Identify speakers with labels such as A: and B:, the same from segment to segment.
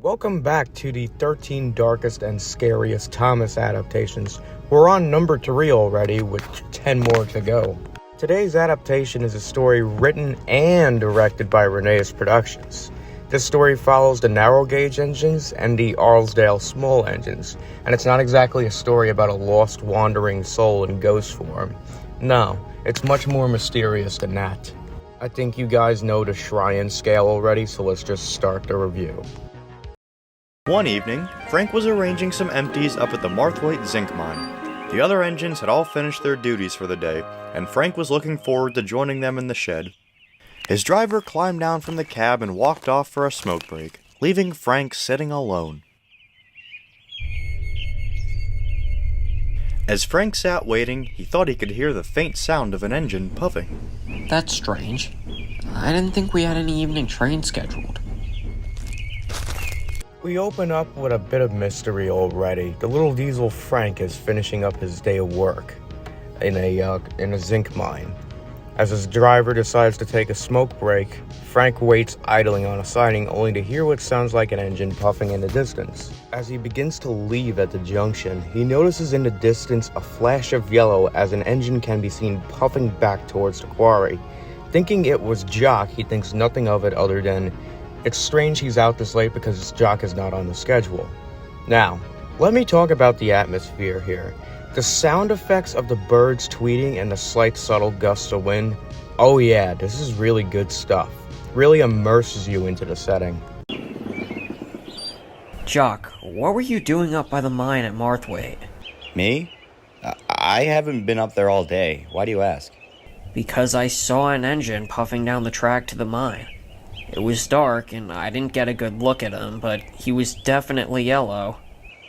A: Welcome back to the 13 Darkest and Scariest Thomas adaptations. We're on number 3 already, with 10 more to go. Today's adaptation is a story written and directed by Renee's Productions. This story follows the narrow gauge engines and the Arlesdale small engines, and it's not exactly a story about a lost wandering soul in ghost form. No, it's much more mysterious than that. I think you guys know the Shrine scale already, so let's just start the review.
B: One evening, Frank was arranging some empties up at the Marthwaite zinc mine. The other engines had all finished their duties for the day, and Frank was looking forward to joining them in the shed. His driver climbed down from the cab and walked off for a smoke break, leaving Frank sitting alone. As Frank sat waiting, he thought he could hear the faint sound of an engine puffing.
C: That's strange. I didn't think we had any evening train scheduled.
A: We open up with a bit of mystery already. The little diesel Frank is finishing up his day of work in a zinc mine. As his driver decides to take a smoke break, Frank waits idling on a siding only to hear what sounds like an engine puffing in the distance. As he begins to leave at the junction, he notices in the distance a flash of yellow as an engine can be seen puffing back towards the quarry. Thinking it was Jock, he thinks nothing of it other than, it's strange he's out this late because Jock is not on the schedule. Now, let me talk about the atmosphere here. The sound effects of the birds tweeting and the slight subtle gusts of wind. Oh yeah, this is really good stuff. Really immerses you into the setting.
C: Jock, what were you doing up by the mine at Marthwaite?
D: Me? I haven't been up there all day. Why do you ask?
C: Because I saw an engine puffing down the track to the mine. It was dark, and I didn't get a good look at him, but he was definitely yellow.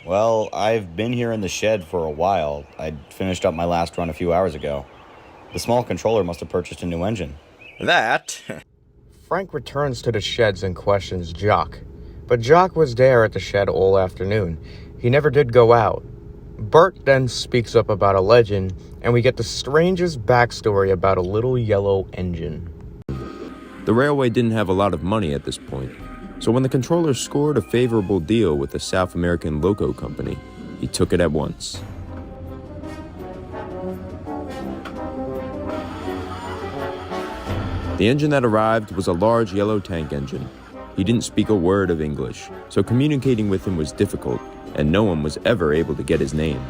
D: Well, I've been here in the shed for a while. I finished up my last run a few hours ago. The small controller must have purchased a new engine.
B: That?
A: Frank returns to the sheds and questions Jock. But Jock was there at the shed all afternoon. He never did go out. Bert then speaks up about a legend, and we get the strangest backstory about a little yellow engine.
E: The railway didn't have a lot of money at this point, so when the controller scored a favorable deal with the South American Loco Company, he took it at once. The engine that arrived was a large yellow tank engine. He didn't speak a word of English, so communicating with him was difficult, and no one was ever able to get his name.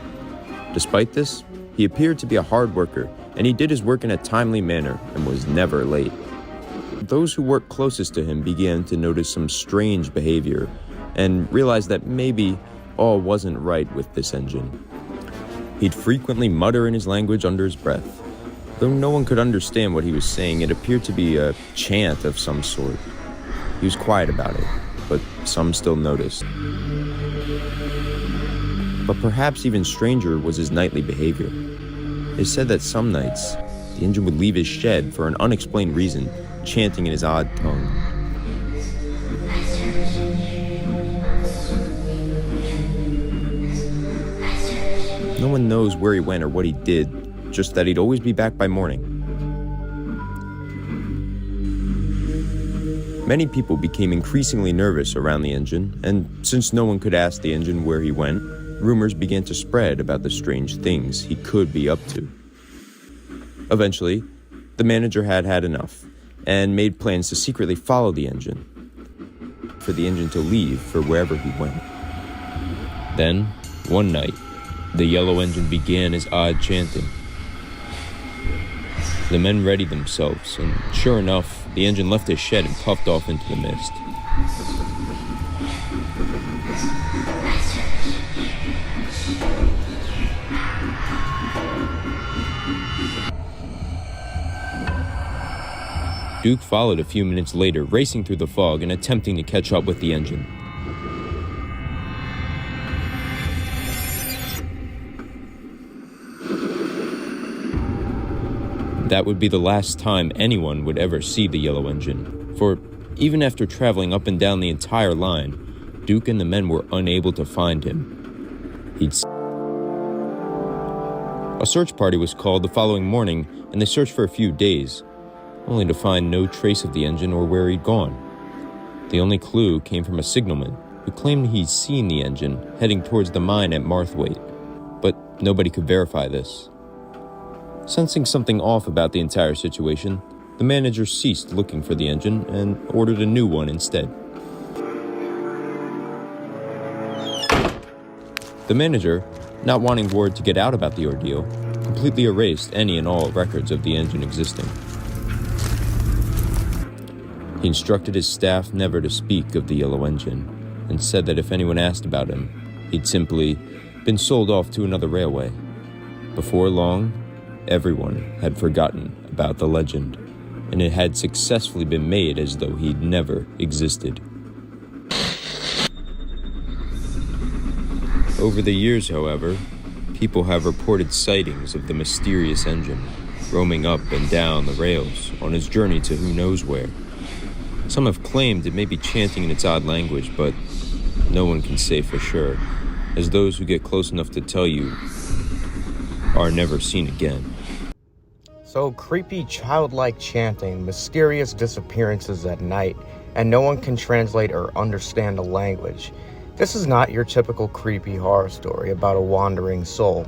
E: Despite this, he appeared to be a hard worker, and he did his work in a timely manner and was never late. Those who worked closest to him began to notice some strange behavior and realized that maybe all wasn't right with this engine. He'd frequently mutter in his language under his breath. Though no one could understand what he was saying, it appeared to be a chant of some sort. He was quiet about it, but some still noticed. But perhaps even stranger was his nightly behavior. It said that some nights, the engine would leave his shed for an unexplained reason, chanting in his odd tongue. No one knows where he went or what he did, just that he'd always be back by morning. Many people became increasingly nervous around the engine, and since no one could ask the engine where he went, rumors began to spread about the strange things he could be up to. Eventually, the manager had had enough, and made plans to secretly follow the engine, for the engine to leave for wherever he went. Then, one night, the yellow engine began his odd chanting. The men readied themselves, and sure enough, the engine left his shed and puffed off into the mist. Duke followed a few minutes later, racing through the fog and attempting to catch up with the engine. That would be the last time anyone would ever see the yellow engine, for even after traveling up and down the entire line, Duke and the men were unable to find him. A search party was called the following morning, and they searched for a few days, only to find no trace of the engine or where he'd gone. The only clue came from a signalman, who claimed he'd seen the engine heading towards the mine at Marthwaite, but nobody could verify this. Sensing something off about the entire situation, the manager ceased looking for the engine and ordered a new one instead. The manager, not wanting word to get out about the ordeal, completely erased any and all records of the engine existing. He instructed his staff never to speak of the yellow engine, and said that if anyone asked about him, he'd simply been sold off to another railway. Before long, everyone had forgotten about the legend, and it had successfully been made as though he'd never existed. Over the years, however, people have reported sightings of the mysterious engine roaming up and down the rails on its journey to who knows where. Some have claimed it may be chanting in its odd language, but no one can say for sure, as those who get close enough to tell you are never seen again.
A: So creepy childlike chanting, mysterious disappearances at night, and no one can translate or understand the language. This is not your typical creepy horror story about a wandering soul.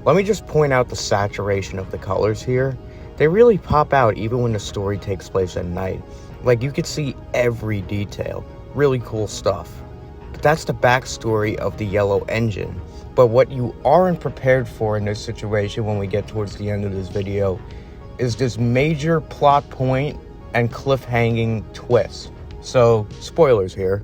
A: Let me just point out the saturation of the colors here. They really pop out even when the story takes place at night. Like, you could see every detail. Really cool stuff. But that's the backstory of the yellow engine. But what you aren't prepared for in this situation when we get towards the end of this video is this major plot point and cliffhanging twist. So, spoilers here.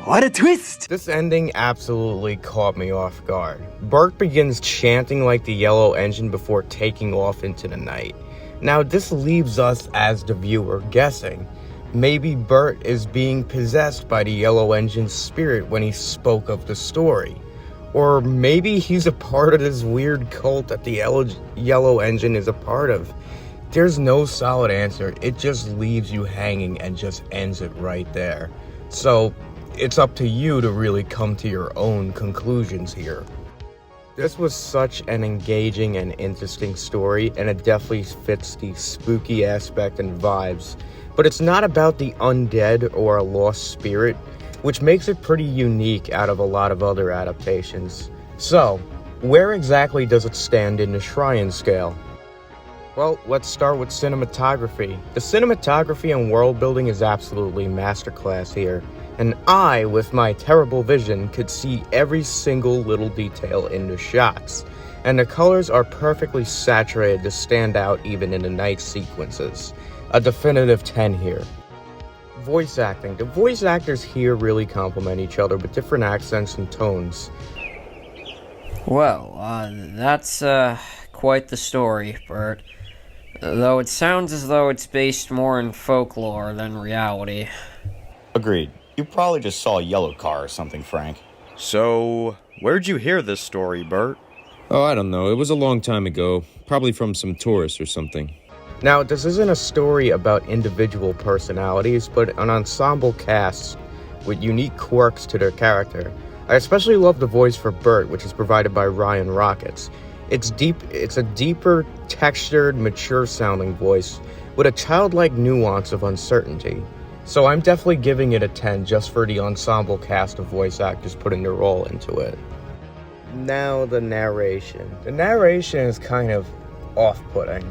F: What a twist!
A: This ending absolutely caught me off guard. Bert begins chanting like the yellow engine before taking off into the night. Now this leaves us as the viewer guessing. Maybe Bert is being possessed by the yellow engine's spirit when he spoke of the story. Or maybe he's a part of this weird cult that the yellow engine is a part of. There's no solid answer. It just leaves you hanging and just ends it right there. So it's up to you to really come to your own conclusions here. This was such an engaging and interesting story, and it definitely fits the spooky aspect and vibes. But it's not about the undead or a lost spirit, which makes it pretty unique out of a lot of other adaptations. So, where exactly does it stand in the Shrine scale? Well, let's start with cinematography. The cinematography and world building is absolutely masterclass here. And I, with my terrible vision, could see every single little detail in the shots. And the colors are perfectly saturated to stand out even in the night sequences. A definitive 10 here. Voice acting. The voice actors here really complement each other with different accents and tones.
C: Well, that's quite the story, Bert. Though it sounds as though it's based more in folklore than reality.
D: Agreed. You probably just saw a yellow car or something, Frank.
B: So, where'd you hear this story, Bert?
E: Oh, I don't know. It was a long time ago. Probably from some tourists or something.
A: Now, this isn't a story about individual personalities, but an ensemble cast with unique quirks to their character. I especially love the voice for Bert, which is provided by Ryan Rockets. It's a deeper, textured, mature-sounding voice with a childlike nuance of uncertainty. So I'm definitely giving it a 10 just for the ensemble cast of voice actors putting their role into it. Now the narration. The narration is kind of off-putting,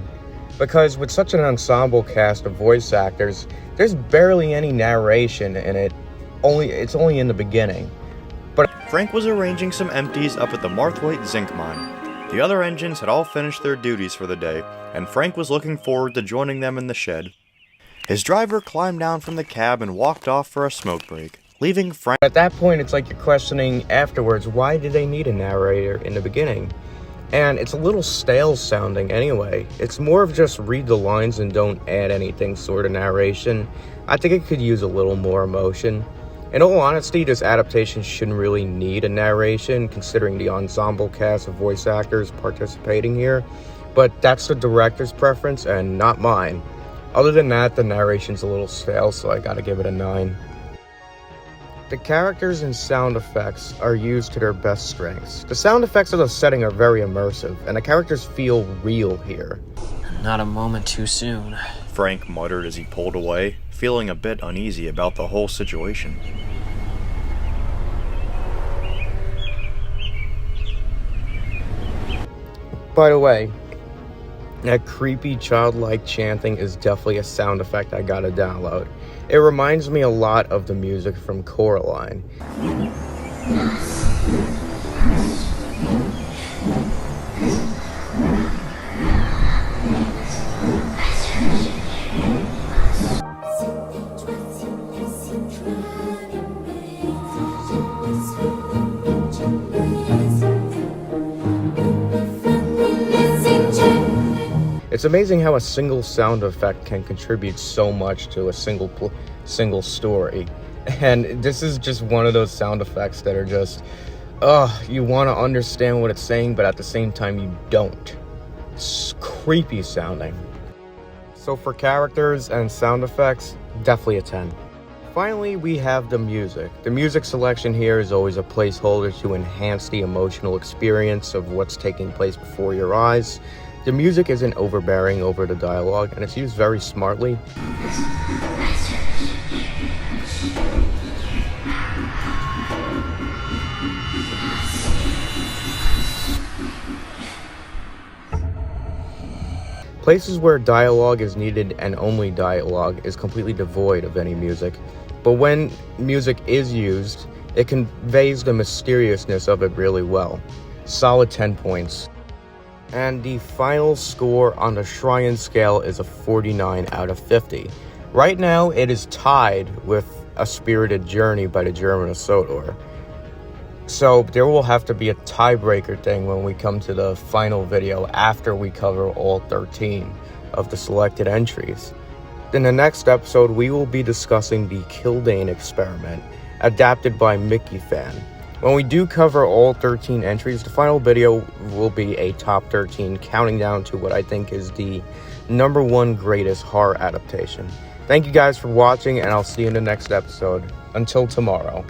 A: because with such an ensemble cast of voice actors, there's barely any narration in it. It's only in the beginning.
B: Frank was arranging some empties up at the Marthwaite zinc mine. The other engines had all finished their duties for the day, and Frank was looking forward to joining them in the shed. His driver climbed down from the cab and walked off for a smoke break, leaving Frank.
A: At that point, it's like you're questioning afterwards, why did they need a narrator in the beginning? And it's a little stale sounding anyway. It's more of just read the lines and don't add anything sort of narration. I think it could use a little more emotion. In all honesty, this adaptation shouldn't really need a narration, considering the ensemble cast of voice actors participating here, but that's the director's preference and not mine. Other than that, the narration's a little stale, so I gotta give it a 9. The characters and sound effects are used to their best strengths. The sound effects of the setting are very immersive, and the characters feel real here.
C: Not a moment too soon.
B: Frank muttered as he pulled away, feeling a bit uneasy about the whole situation.
A: By the way, that creepy childlike chanting is definitely a sound effect I gotta download. It reminds me a lot of the music from Coraline. It's amazing how a single sound effect can contribute so much to a single story. And this is just one of those sound effects that are just, you want to understand what it's saying, but at the same time you don't. It's creepy sounding. So for characters and sound effects, definitely a 10. Finally, we have the music. The music selection here is always a placeholder to enhance the emotional experience of what's taking place before your eyes. The music isn't overbearing over the dialogue, and it's used very smartly. Places where dialogue is needed and only dialogue is completely devoid of any music. But when music is used, it conveys the mysteriousness of it really well. Solid 10 points. And the final score on the Shrine scale is a 49 out of 50. Right now, it is tied with A Spirited Journey by the German of Sodor. So there will have to be a tiebreaker thing when we come to the final video after we cover all 13 of the selected entries. In the next episode, we will be discussing the Kildane experiment, adapted by Mickey Fan. When we do cover all 13 entries, the final video will be a top 13 counting down to what I think is the #1 greatest horror adaptation. Thank you guys for watching, and I'll see you in the next episode. Until tomorrow.